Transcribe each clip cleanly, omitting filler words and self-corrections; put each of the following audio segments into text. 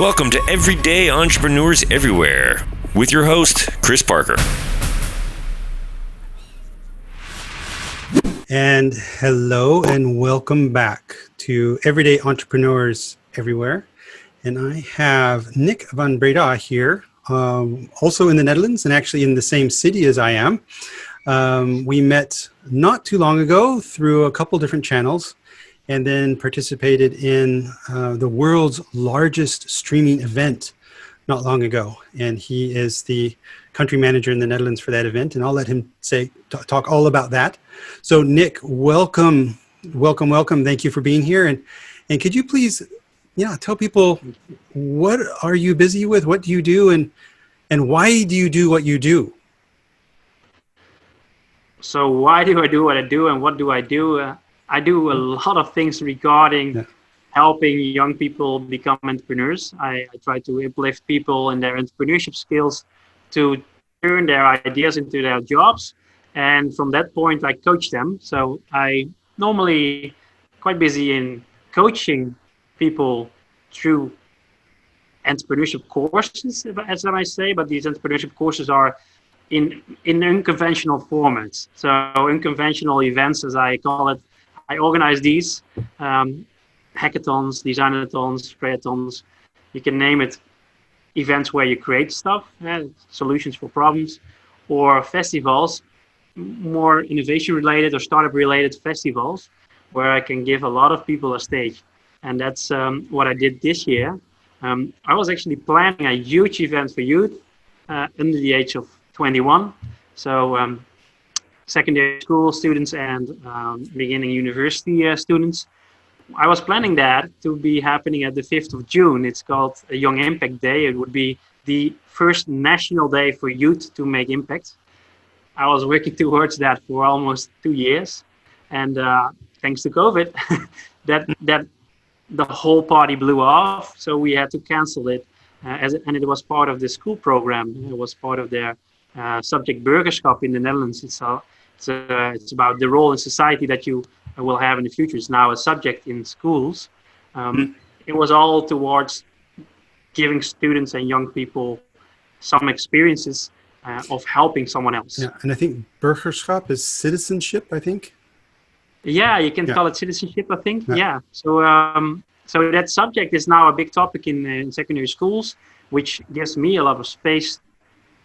Welcome to Everyday Entrepreneurs Everywhere with your host, Chris Parker. And hello and welcome back to Everyday Entrepreneurs Everywhere. And I have Nick van Breda here, also in the Netherlands and actually in the same city as I am. We met not too long ago through a couple different channels and then participated in the world's largest streaming event not long ago. And he is the country manager in the Netherlands for that event. And I'll let him talk all about that. So Nick, welcome. Thank you for being here. And could you please, tell people, what are you busy with? What do you do? And why do you do what you do? So why do I do what I do and what do? I do a lot of things regarding helping young people become entrepreneurs. I try to uplift people in their entrepreneurship skills to turn their ideas into their jobs. And from that point, I coach them. So I normally quite busy in coaching people through entrepreneurship courses, as I might say, but these entrepreneurship courses are in unconventional formats. So unconventional events, as I call it, I organize these hackathons, designathons, creatons, you can name it, events where you create stuff, solutions for problems, or festivals, more innovation related or startup related festivals, where I can give a lot of people a stage. And that's what I did this year. I was actually planning a huge event for youth under the age of 21. So secondary school students and beginning university students. I was planning that to be happening at the 5th of June. It's called a Young Impact Day. It would be the first national day for youth to make impact. I was working towards that for almost 2 years. And thanks to COVID, that the whole party blew off. So we had to cancel it. And it was part of the school program. It was part of their subject burgerschap in the Netherlands. It's about the role in society that you will have in the future. It's now a subject in schools. It was all towards giving students and young people some experiences of helping someone else. Yeah, and I think burgerschap is citizenship, I think. Yeah, you can call it citizenship, I think. Yeah. So that subject is now a big topic in secondary schools, which gives me a lot of space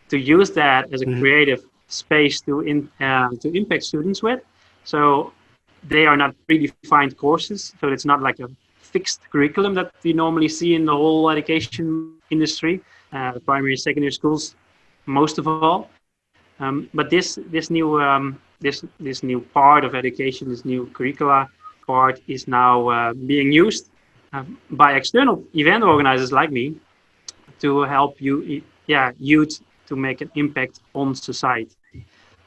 to use that as a creative space to impact students with. So they are not predefined courses. So it's not like a fixed curriculum that we normally see in the whole education industry, primary and secondary schools, most of all. But this new part of education, this new curricula part, is now being used by external event organizers like me to help youth to make an impact on society.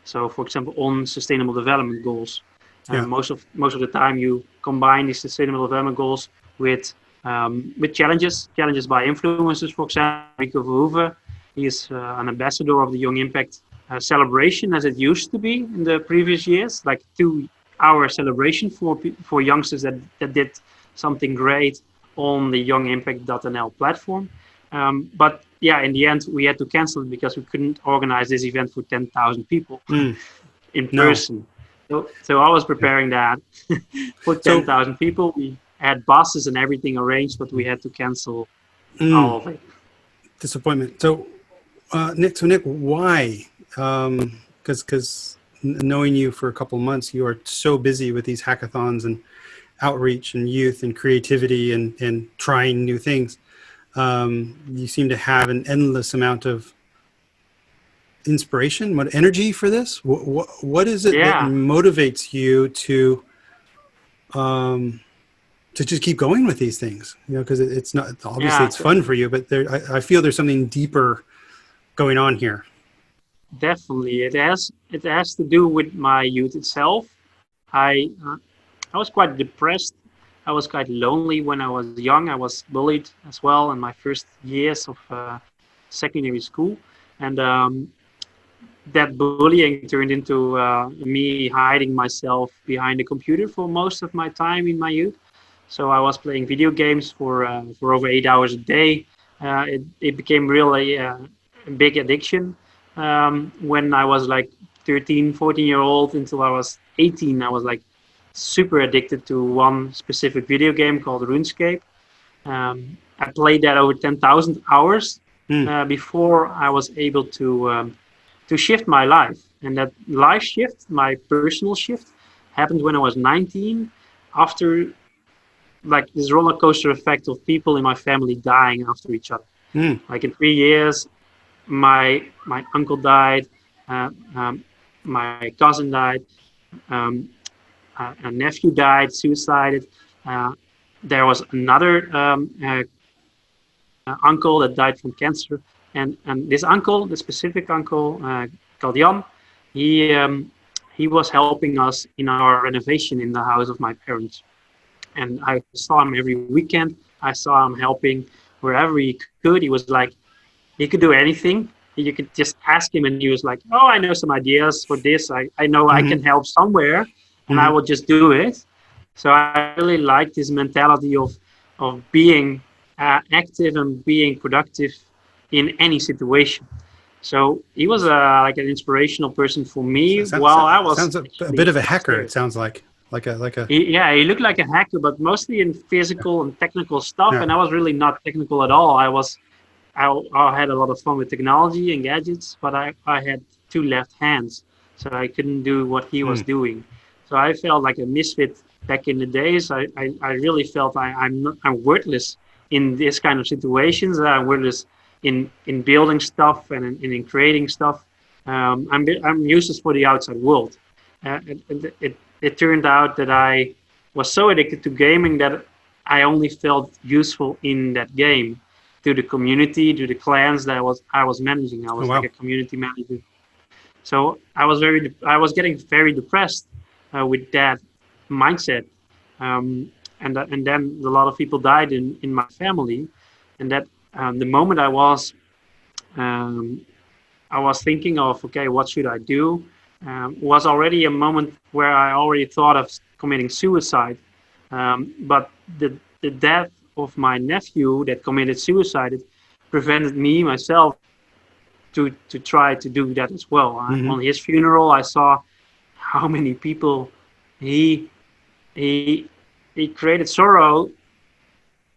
So, for example, on sustainable development goals. Most of the time, you combine these sustainable development goals with challenges by influencers. For example, Rico Verhoeven, he is an ambassador of the Young Impact celebration, as it used to be in the previous years, like 2-hour celebration for youngsters that did something great on the youngimpact.nl platform. But in the end, we had to cancel it because we couldn't organize this event for 10,000 people in person. So I was preparing that for 10,000 people. We had buses and everything arranged, but we had to cancel all of it. Disappointment. So, Nick, why? Because knowing you for a couple of months, you are so busy with these hackathons and outreach and youth and creativity and trying new things. You seem to have an endless amount of inspiration, energy for this. What is it that motivates you to just keep going with these things? Because it's not obviously it's fun for you, but I feel there's something deeper going on here. Definitely, it has to do with my youth itself. I was quite depressed. I was quite lonely when I was young. I was bullied as well in my first years of secondary school. And that bullying turned into me hiding myself behind the computer for most of my time in my youth. So I was playing video games for over 8 hours a day. It became really a big addiction. When I was like 13, 14-year-old until I was 18, I was like super addicted to one specific video game called RuneScape. I played that over 10,000 hours before I was able to shift my life. And that life shift, my personal shift, happened when I was 19, after like this roller coaster effect of people in my family dying after each other. Like in 3 years, my uncle died, my cousin died, a nephew died, suicided. There was another uncle that died from cancer, and this uncle, the specific uncle called Jan, he was helping us in our renovation in the house of my parents, and I saw him every weekend. I saw him helping wherever he could. He was like, he could do anything. You could just ask him, and he was like, "Oh, I know some ideas for this. I know I can help somewhere, and I will just do it." So I really like this mentality of being active and being productive in any situation. So he was like an inspirational person for me. I was sounds a bit of a hacker. It sounds like a. He looked like a hacker, but mostly in physical and technical stuff. And I was really not technical at all. I had a lot of fun with technology and gadgets, but I had two left hands, so I couldn't do what he was doing. So I felt like a misfit back in the days. I really felt I'm worthless in this kind of situations. I'm worthless in building stuff and in creating stuff. I'm useless for the outside world. It turned out that I was so addicted to gaming that I only felt useful in that game, to the community, to the clans that I was managing. I was like a community manager. So I was getting very depressed with that mindset, and then a lot of people died in my family, and that the moment I was thinking of, okay, what should I do, was already a moment where I already thought of committing suicide, but the death of my nephew that committed suicide prevented me myself to try to do that as well. On his funeral, I saw how many people he created sorrow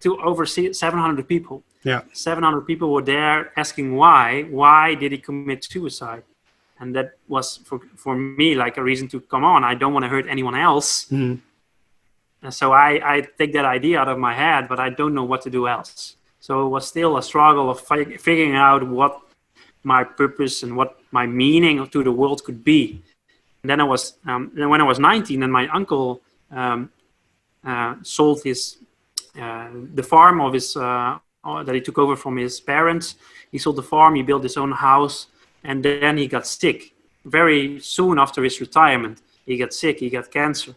to over 700 people. 700 people were there asking why did he commit suicide, and that was for me like a reason to come on. I don't want to hurt anyone else. And so I take that idea out of my head, but I don't know what to do else. So it was still a struggle of figuring out what my purpose and what my meaning to the world could be. And then when I was 19, and my uncle sold the farm of his that he took over from his parents. He sold the farm. He built his own house, and then he got sick. Very soon after his retirement, he got sick. He got cancer.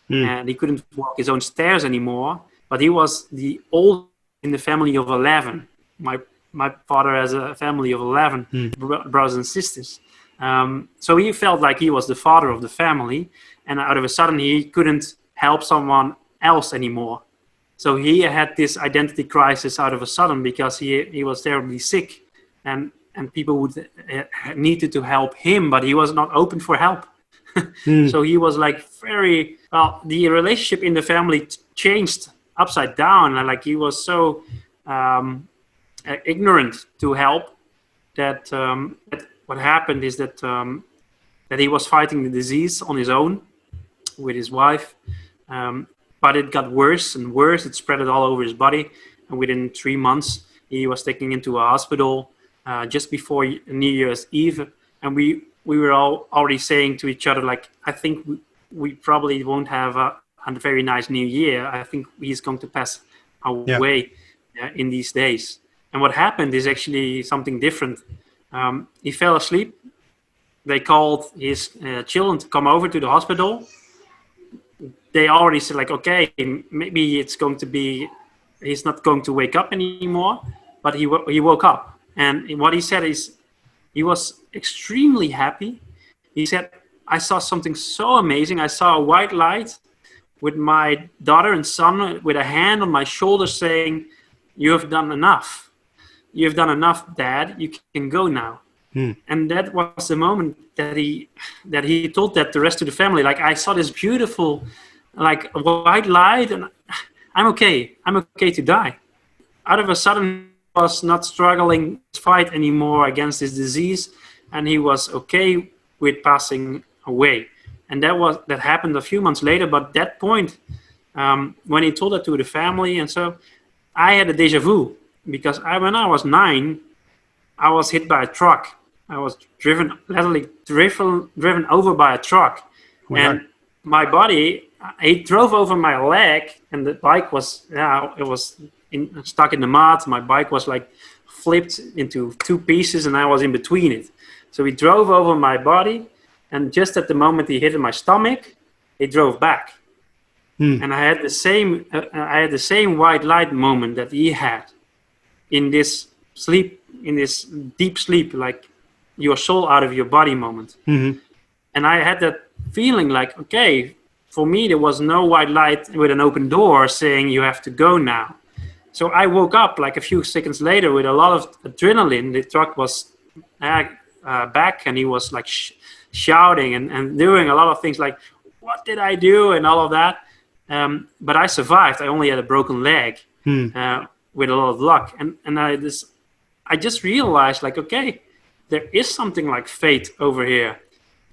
And he couldn't walk his own stairs anymore. But he was the oldest in the family of 11. My father has a family of 11 brothers and sisters. So he felt like he was the father of the family. And out of a sudden, he couldn't help someone else anymore. So he had this identity crisis out of a sudden because he was terribly sick. And people would needed to help him, but he was not open for help. So he was like the relationship in the family changed upside down. And like he was so ignorant to help that what happened is that he was fighting the disease on his own with his wife. But it got worse and worse. It spread all over his body. And within 3 months, he was taken into a hospital just before New Year's Eve. And we were all already saying to each other, like, I think we probably won't have a very nice New Year. I think he's going to pass away in these days. And what happened is actually something different. He fell asleep. They called his children to come over to the hospital. They already said, like, okay, maybe it's going to be, he's not going to wake up anymore. But he woke up. And what he said is, he was extremely happy. He said, I saw something so amazing. I saw a white light with my daughter and son with a hand on my shoulder saying, "You have done enough. You have done enough, Dad. You can go now." And that was the moment that he told that the rest of the family. Like, I saw this beautiful, like, white light, and I'm okay. I'm okay to die. Out of a sudden, he was not struggling to fight anymore against this disease, and he was okay with passing away. And that happened a few months later. But that point, when he told that to the family, and so I had a deja vu, because when I was 9, I was hit by a truck. I was driven over by a truck, and my body, he drove over my leg, and the bike was stuck in the mud. My bike was like flipped into 2 pieces, and I was in between it. So he drove over my body, and just at the moment he hit my stomach, he drove back. And I had the same white light moment that he had in this sleep, in this deep sleep, like your soul out of your body moment. And I had that feeling like, okay, for me, there was no white light with an open door saying you have to go now. So I woke up like a few seconds later with a lot of adrenaline. The truck was back, and he was like shouting and doing a lot of things like, what did I do? And all of that. But I survived. I only had a broken leg with a lot of luck. And I just realized, like, okay, there is something like fate over here.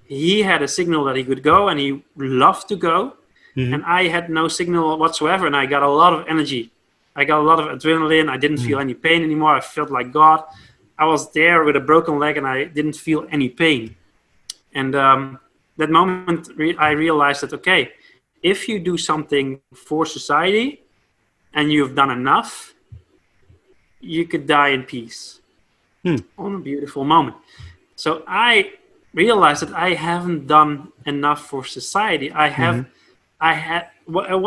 He had a signal that he could go, and he loved to go. And I had no signal whatsoever, and I got a lot of energy. I got a lot of adrenaline. I didn't feel any pain anymore. I felt like God. I was there with a broken leg, and I didn't feel any pain. And that moment, I realized that, okay, if you do something for society and you've done enough, you could die in peace on a beautiful moment. So I realized that I haven't done enough for society. It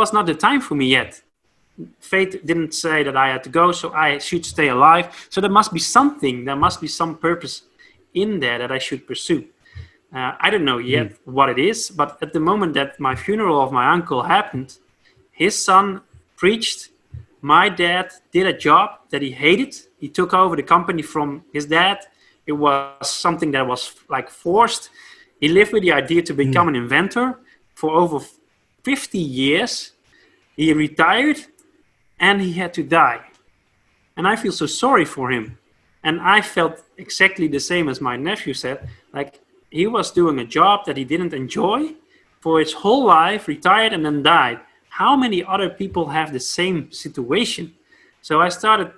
was not the time for me yet. Fate didn't say that I had to go, so I should stay alive. So there must be something, there must be some purpose in there that I should pursue. I don't know yet what it is, but at the moment that my funeral of my uncle happened, his son preached. My dad did a job that he hated. He took over the company from his dad. It was something that was like forced. He lived with the idea to become an inventor for over 50 years. He retired, and he had to die. And I feel so sorry for him. And I felt exactly the same as my nephew said. Like, he was doing a job that he didn't enjoy for his whole life, retired, and then died. How many other people have the same situation? So I started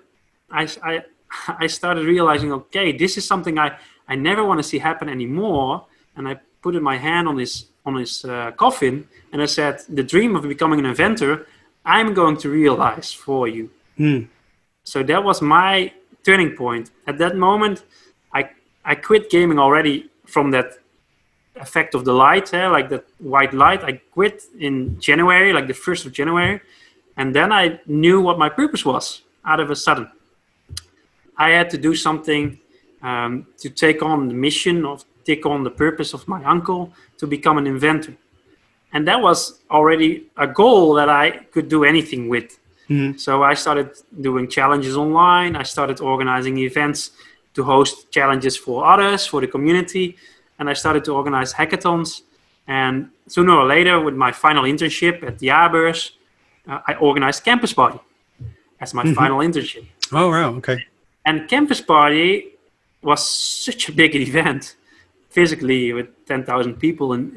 realizing, okay, this is something I never want to see happen anymore. And I put my hand on his coffin, and I said, the dream of becoming an inventor, I'm going to realize for you. So that was my turning point. At that moment, I quit gaming already from that effect of the light, like that white light. I quit in January, like the 1st of January. And then I knew what my purpose was out of a sudden. I had to do something to take on the mission, of take on the purpose of my uncle to become an inventor. And that was already a goal that I could do anything with. So I started doing challenges online. I started organizing events to host challenges for others, for the community. And I started to organize hackathons. And sooner or later, with my final internship at the Jaarbeurs, I organized Campus Party as my final internship. Oh, wow. Okay. And Campus Party was such a big event, physically, with 10,000 people in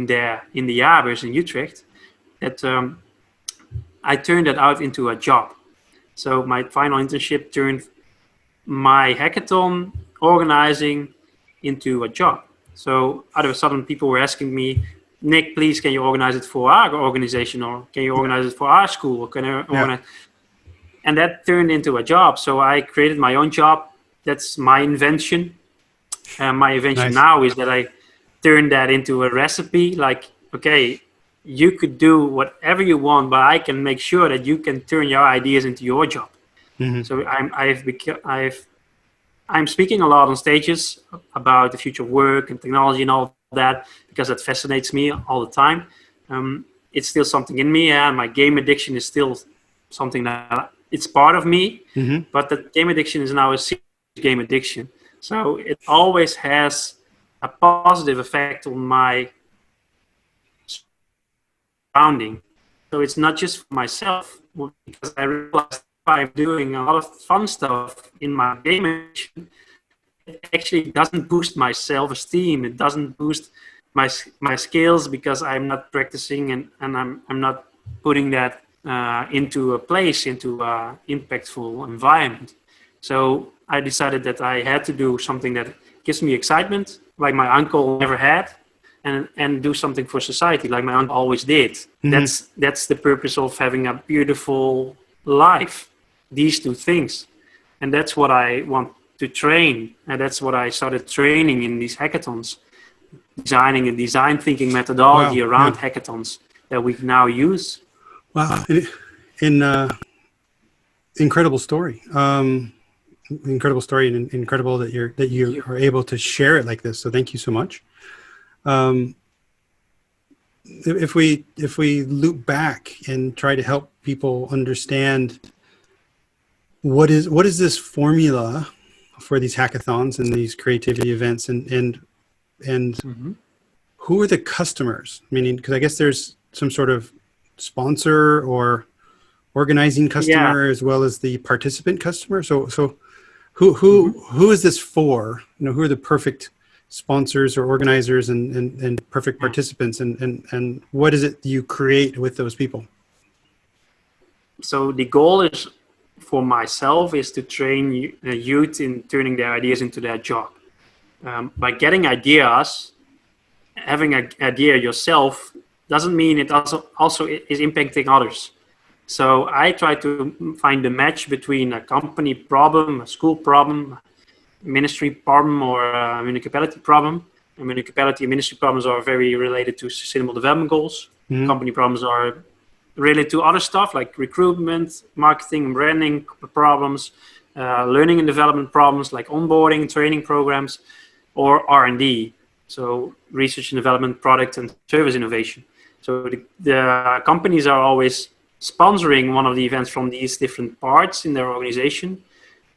the Jaarbeurs in Utrecht, that I turned that out into a job. So my final internship turned my hackathon organizing into a job. So out of a sudden, people were asking me, Nick, please, can you organize it for our organization, or can you organize it for our school, or can I organize? And that turned into a job. So I created my own job. That's my invention. My invention now is that I turned that into a recipe. Like, okay, you could do whatever you want, but I can make sure that you can turn your ideas into your job. So I'm speaking a lot on stages about the future of work and technology and all that, because that fascinates me all the time. it's still something in me, and my game addiction is still something that it's part of me. But the game addiction is now a serious game addiction. So it always has a positive effect on my surrounding. So it's not just for myself, because I realized I'm doing a lot of fun stuff in my game addiction. It actually doesn't boost my self-esteem. It doesn't boost my skills, because I'm not practicing and I'm not putting that into a place, into an impactful environment. So I decided that I had to do something that gives me excitement, like my uncle never had, and do something for society, like my uncle always did. That's the purpose of having a beautiful life, these two things. And that's what I want to train. And that's what I started training in these hackathons, designing a design thinking methodology around hackathons that we now use. Wow. Incredible story. Incredible story, and incredible that you are able to share it like this. So thank you so much. If we loop back and try to help people understand what is this formula for these hackathons and these creativity events, and who are the customers? Meaning, because I guess there's some sort of sponsor or organizing customer as well as the participant customer. So who is this for? Who are the perfect sponsors or organizers and perfect participants, and what is it you create with those people? So the goal is, for myself, is to train youth in turning their ideas into their job. By getting ideas, having an idea yourself doesn't mean it also is impacting others. So I try to find the match between a company problem, a school problem, ministry problem, or a municipality problem. And municipality and ministry problems are very related to sustainable development goals. Company problems are related to other stuff like recruitment, marketing, branding problems, learning and development problems like onboarding, training programs, or R&D. So research and development, product and service innovation. So the companies are always sponsoring one of the events from these different parts in their organization.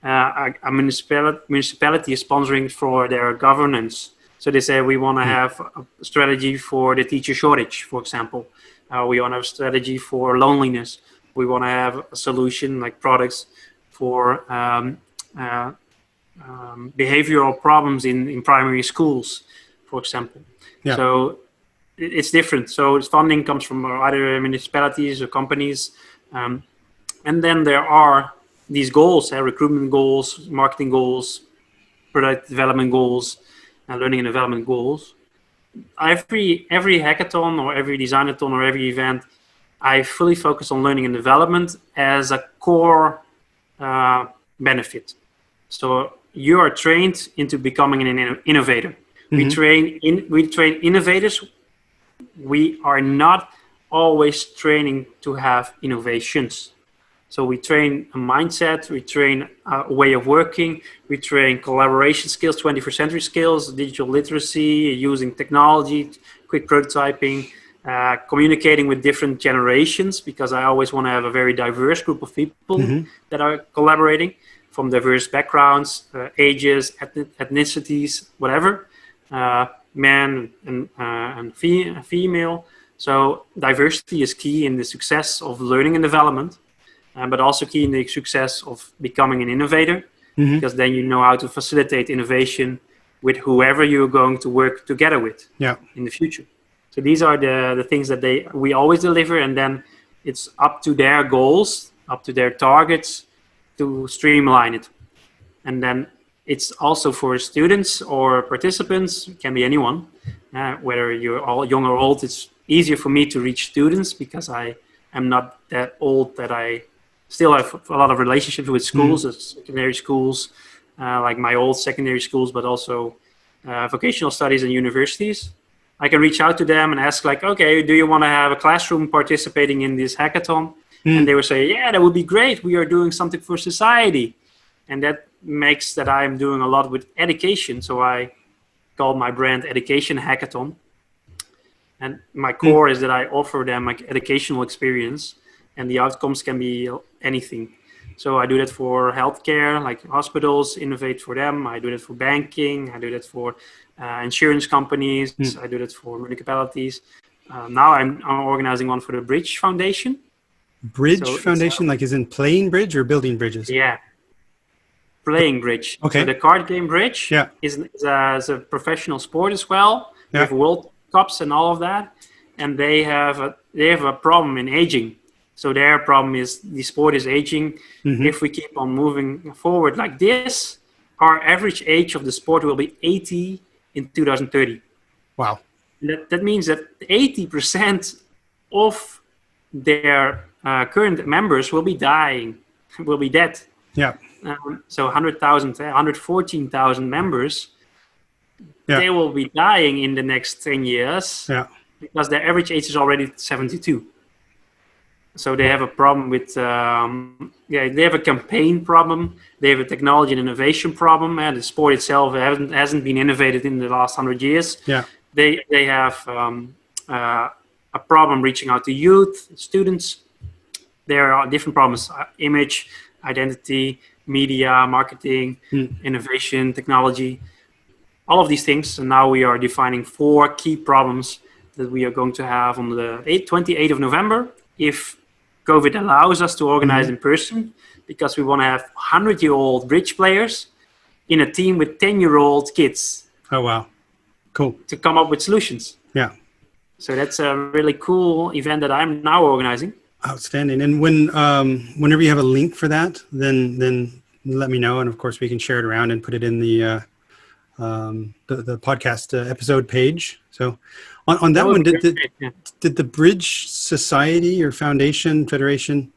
A municipality is sponsoring for their governance. So they say, we want to have a strategy for the teacher shortage, for example. We want to have a strategy for loneliness. We want to have a solution like products for behavioral problems in primary schools, for example. Yeah. So it's different. So funding comes from either municipalities or companies. And then there are these goals, recruitment goals, marketing goals, product development goals, learning and development goals. Every hackathon or every designathon or every event, I fully focus on learning and development as a core benefit. So you are trained into becoming an innovator. We train innovators. We are not always training to have innovations. So we train a mindset, we train a way of working, we train collaboration skills, 21st century skills, digital literacy, using technology, quick prototyping, communicating with different generations, because I always want to have a very diverse group of people that are collaborating from diverse backgrounds, ages, ethnicities, whatever, man and female. So diversity is key in the success of learning and development. But also key in the success of becoming an innovator, because then you know how to facilitate innovation with whoever you're going to work together with in the future. So these are the things that we always deliver, and then it's up to their goals, up to their targets to streamline it. And then it's also for students or participants, it can be anyone, whether you're all young or old. It's easier for me to reach students because I am not that old that I still have a lot of relationships with schools, secondary schools, like my old secondary schools, but also vocational studies and universities. I can reach out to them and ask like, okay, do you want to have a classroom participating in this hackathon? And they will say, yeah, that would be great. We are doing something for society. And that makes that I'm doing a lot with education. So I call my brand Education Hackathon. And my core is that I offer them like educational experience, and the outcomes can be anything. So I do that for healthcare, like hospitals, innovate for them. I do that for banking. I do that for insurance companies. I do that for municipalities. Now I'm organizing one for the Bridge Foundation. Bridge Foundation, like is in playing bridge or building bridges? Yeah, playing bridge. Okay. So the card game Bridge is a professional sport as well. They have World Cups and all of that, and they have a problem in aging. So their problem is the sport is aging. If we keep on moving forward like this, our average age of the sport will be 80 in 2030. Wow. That means that 80% of their current members will be dying, will be dead. Yeah. So 100,000, 114,000 members, they will be dying in the next 10 years because their average age is already 72. So they have a problem with, they have a campaign problem. They have a technology and innovation problem. And the sport itself hasn't been innovated in the last 100 years. Yeah. They have a problem reaching out to youth, students. There are different problems: image, identity, media, marketing, innovation, technology, all of these things. And now we are defining 4 key problems that we are going to have on the 28th of November, if COVID allows us to organize in person, because we want to have 100-year-old bridge players in a team with 10-year-old kids. Oh, wow. Cool. To come up with solutions. Yeah. So that's a really cool event that I'm now organizing. Outstanding. And whenever you have a link for that, then let me know. And of course we can share it around and put it in the podcast episode page. So on that one, did the Bridge Society or Foundation Federation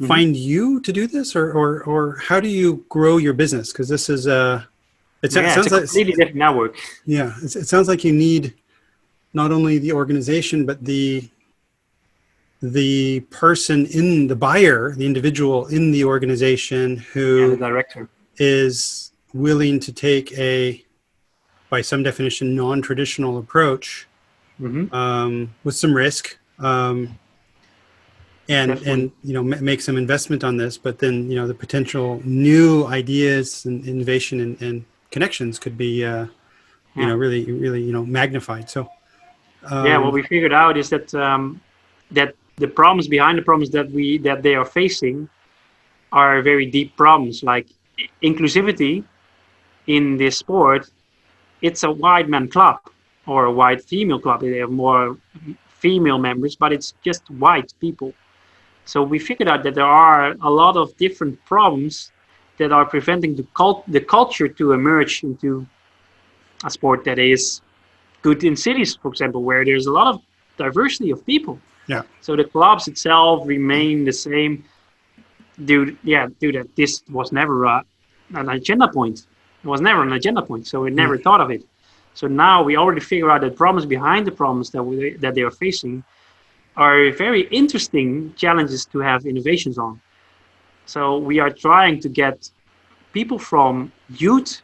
find you to do this, or how do you grow your business? Because this is it sounds it's a completely different network. Yeah, it sounds like you need not only the organization, but the person in the buyer, the individual in the organization who the director is willing to take by some definition, non-traditional approach with some risk, and make some investment on this. But then the potential new ideas and innovation and connections could be really magnified. So what we figured out is that that the problems behind the problems that they are facing are very deep problems, like inclusivity in this sport. It's a white man club or a white female club. They have more female members, but it's just white people. So we figured out that there are a lot of different problems that are preventing the culture to emerge into a sport that is good in cities, for example, where there's a lot of diversity of people. Yeah. So the clubs itself remain the same. Due that this was never an agenda point. It was never an agenda point, so we never thought of it. So now we already figure out the problems behind the problems that they are facing are very interesting challenges to have innovations on. So we are trying to get people from youth,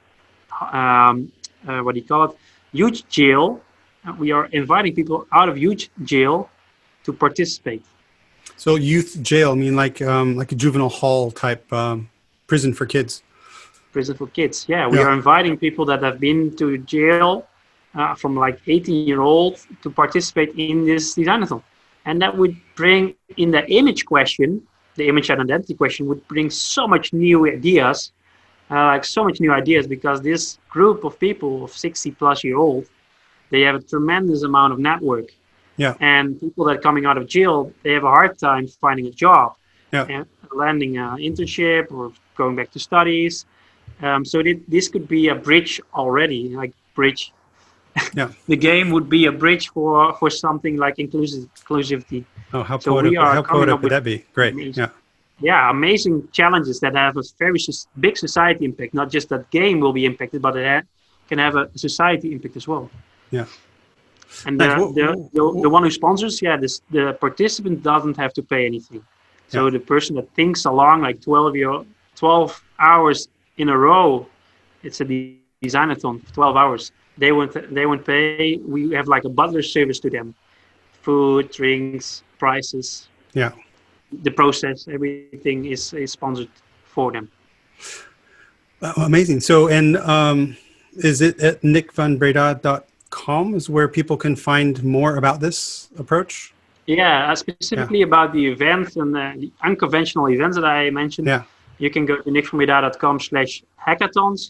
youth jail. We are inviting people out of youth jail to participate. So youth jail, I mean like a juvenile hall type prison for kids. Prison for kids, yeah. We are inviting people that have been to jail from like 18-year-old to participate in this designathon. And that would bring, in the image question, the image and identity question, would bring so much new ideas, because this group of people of 60-plus-year-old, they have a tremendous amount of network. Yeah. And people that are coming out of jail, they have a hard time finding a job, and landing an internship or going back to studies. So this could be a bridge already, like bridge. Yeah. The game would be a bridge for something like inclusivity. Oh, how poetic would that be? Great. Amazing, amazing challenges that have a very big society impact. Not just that game will be impacted, but it can have a society impact as well. Yeah. And the one who sponsors, the participant doesn't have to pay anything. So the person that thinks along, like 12 hours in a row, it's a designathon, 12 hours. They won't pay. We have like a butler service to them. food, drinks, prices. Yeah. The process, everything is sponsored for them. Amazing. So, and is it at nickvanbreda.com is where people can find more about this approach? Yeah, specifically about the events and the unconventional events that I mentioned. Yeah. You can go to nickvanbreda.com/hackathons.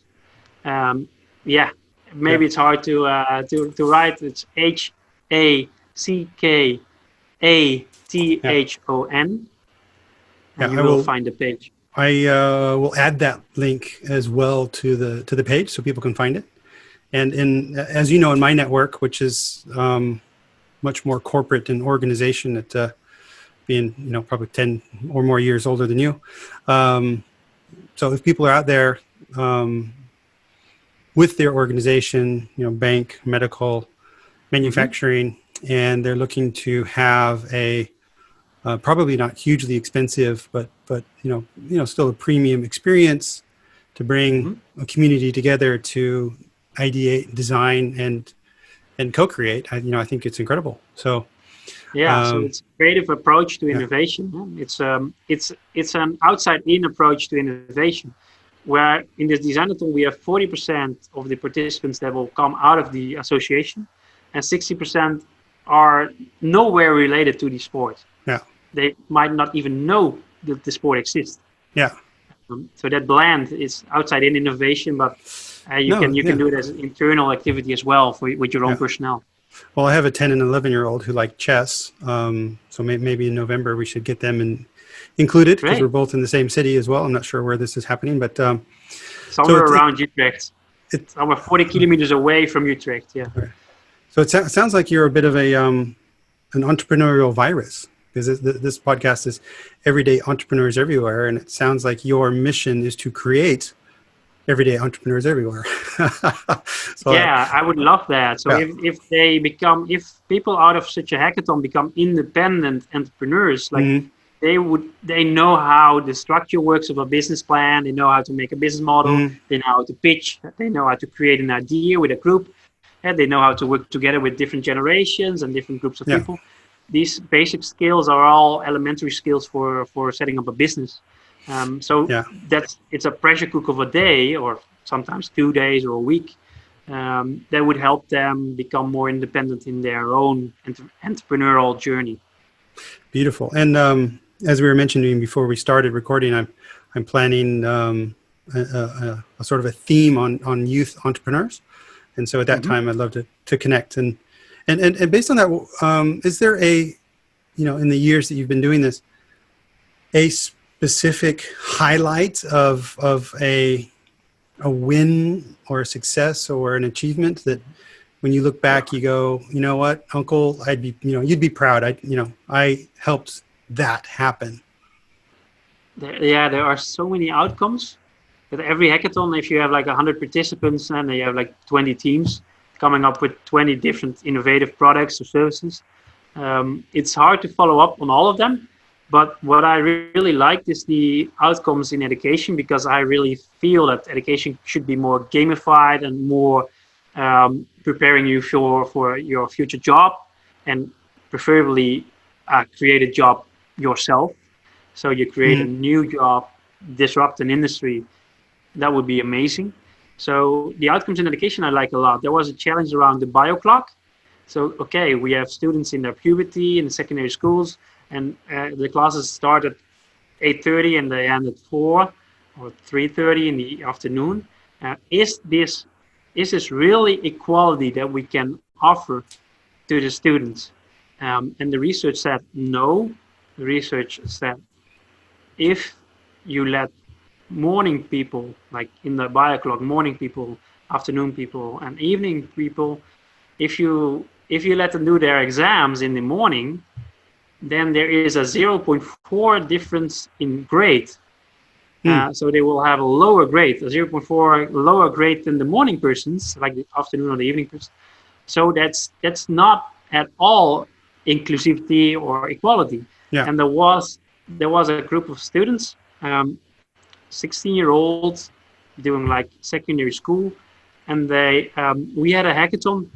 Yeah, maybe it's hard to write. It's HACKATHON, and you will find the page. I will add that link as well to the page so people can find it. And as you know, in my network, which is much more corporate and organization, at being probably 10 or more years older than you. So if people are out there with their organization, bank, medical, manufacturing, and they're looking to have a probably not hugely expensive, but still a premium experience to bring a community together to ideate, design, and co-create. I think it's incredible. So so it's a creative approach to innovation. It's an outside-in approach to innovation, where in this designathon we have 40% of the participants that will come out of the association, and 60% are nowhere related to the sport. Yeah. They might not even know that the sport exists. Yeah. So that blend is outside-in innovation, but you can do it as an internal activity as well with your own personnel. Well, I have a 10 and 11-year-old who like chess. So maybe in November we should get them included, because we're both in the same city as well. I'm not sure where this is happening, but somewhere around Utrecht. It's somewhere 40 kilometers away from Utrecht. Yeah. Right. So it sounds like you're a bit of an entrepreneurial virus, because this podcast is Everyday Entrepreneurs Everywhere, and it sounds like your mission is to create everyday entrepreneurs everywhere. I would love that. So if people out of such a hackathon become independent entrepreneurs, like they know how the structure works of a business plan, they know how to make a business model, they know how to pitch, they know how to create an idea with a group, and they know how to work together with different generations and different groups of people. These basic skills are all elementary skills for setting up a business. It's a pressure cook of a day, or sometimes 2 days or a week, that would help them become more independent in their own entrepreneurial journey. Beautiful. And as we were mentioning before we started recording, I'm planning a sort of a theme on youth entrepreneurs, and so at that time I'd love to connect and based on that, is there in the years that you've been doing this, a specific highlight of a win or a success or an achievement that when you look back you go, you know what, Uncle, you'd be proud. I helped that happen. There are so many outcomes. But every hackathon, if you have like 100 participants and you have like 20 teams coming up with 20 different innovative products or services, it's hard to follow up on all of them. But what I really liked is the outcomes in education, because I really feel that education should be more gamified and more preparing you for your future job, and preferably create a job yourself. So you create a new job, disrupt an industry. That would be amazing. So the outcomes in education I like a lot. There was a challenge around the bio clock. So, we have students in their puberty in the secondary schools, and the classes start at 8:30 and they end at 4 or 3:30 in the afternoon. Is this really equality that we can offer to the students? And the research said no. The research said if you let morning people, like in the bio clock, morning people, afternoon people, and evening people, if you let them do their exams in the morning, then there is a 0.4 difference in grade. So they will have a lower grade, a 0.4 lower grade than the morning persons, like the afternoon or the evening person. So that's not at all inclusivity or equality. Yeah. And there was a group of students, 16-year-olds doing like secondary school, and we had a hackathon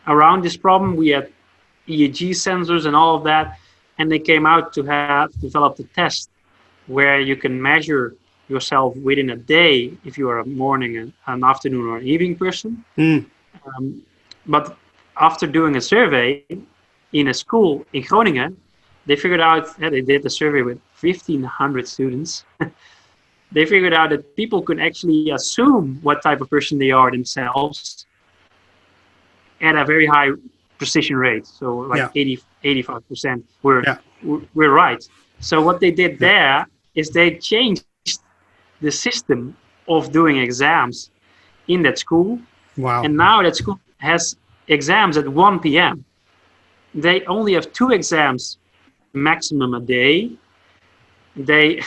around this problem. We had EEG sensors and all of that. And they came out to have developed a test where you can measure yourself within a day if you are a morning, an afternoon, or an evening person. But after doing a survey in a school in Groningen, they figured out, they did a survey with 1,500 students. They figured out that people could actually assume what type of person they are themselves at a very high precision rate. So like 85% were right. So what they did there is they changed the system of doing exams in that school. Wow. And now that school has exams at 1 p.m. They only have 2 exams maximum a day. They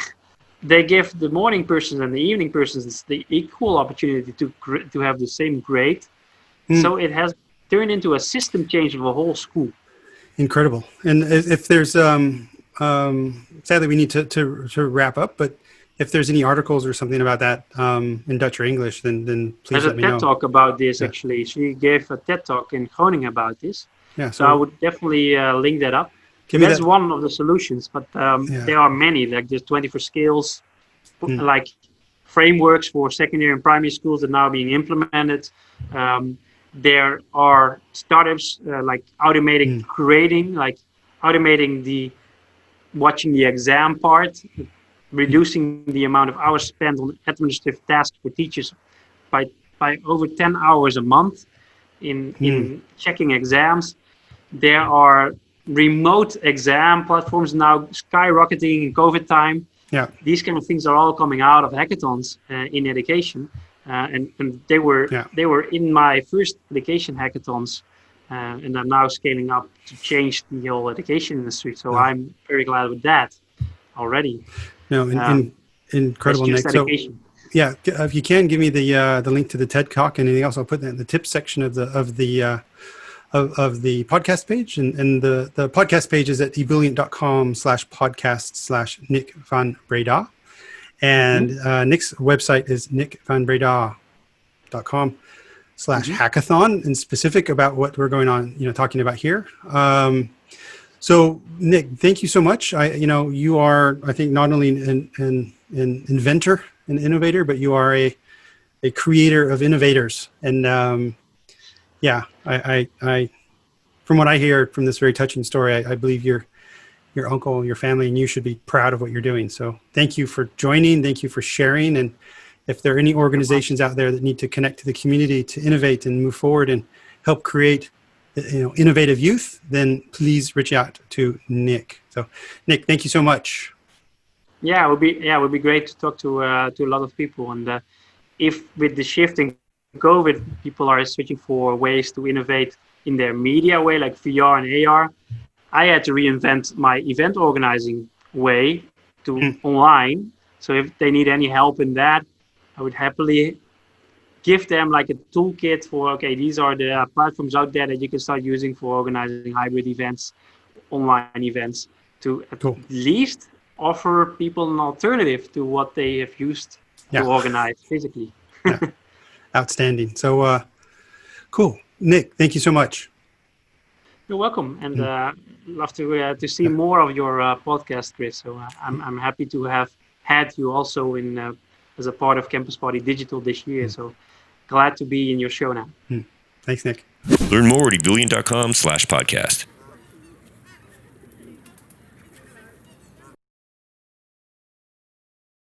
give the morning persons and the evening persons the equal opportunity to have the same grade. So it has turned into a system change of a whole school. Incredible. And if there's, sadly we need to wrap up, but if there's any articles or something about that in Dutch or English, then please let me know. There's a TED talk about this, actually. She gave a TED talk in Groningen about this. Yeah. So I would definitely link that up. That's one of the solutions, but there are many. Like there's 24 skills, like frameworks for secondary and primary schools that are now being implemented. There are startups like automating grading, like automating watching the exam part, reducing the amount of hours spent on administrative tasks for teachers by over 10 hours a month in checking exams. There are remote exam platforms now skyrocketing in COVID time. Yeah. These kind of things are all coming out of hackathons in education. And they were in my first education hackathons, and I'm now scaling up to change the whole education industry. So I'm very glad with that already. No, incredible, Nick. So, if you can give me the link to the TED Talk and anything else, I'll put that in the tips section of the podcast page, and the podcast page is at ebullient.com/podcast/Nick van Breda. And Nick's website is nickvanbreda.com/hackathon, and specific about what we're going on, talking about here. So Nick, thank you so much. You are, I think, not only an inventor, an innovator, but you are a creator of innovators. And I from what I hear from this very touching story, I believe your uncle, your family, and you should be proud of what you're doing. So thank you for joining. Thank you for sharing. And if there are any organizations out there that need to connect to the community to innovate and move forward and help create, innovative youth, then please reach out to Nick. So Nick, thank you so much. Yeah, it would be great to talk to a lot of people. And if with the shift in COVID, people are searching for ways to innovate in their media way, like VR and AR, I had to reinvent my event organizing way to online. So if they need any help in that, I would happily give them like a toolkit for, okay, these are the platforms out there that you can start using for organizing hybrid events, online events, to at least offer people an alternative to what they have used to organize physically. Outstanding. So cool. Nick, thank you so much. You're welcome, and love to see more of your podcast, Chris. So I'm happy to have had you also in as a part of Campus Party Digital this year. So glad to be in your show now. Thanks, Nick. Learn more at ebullient.com/podcast.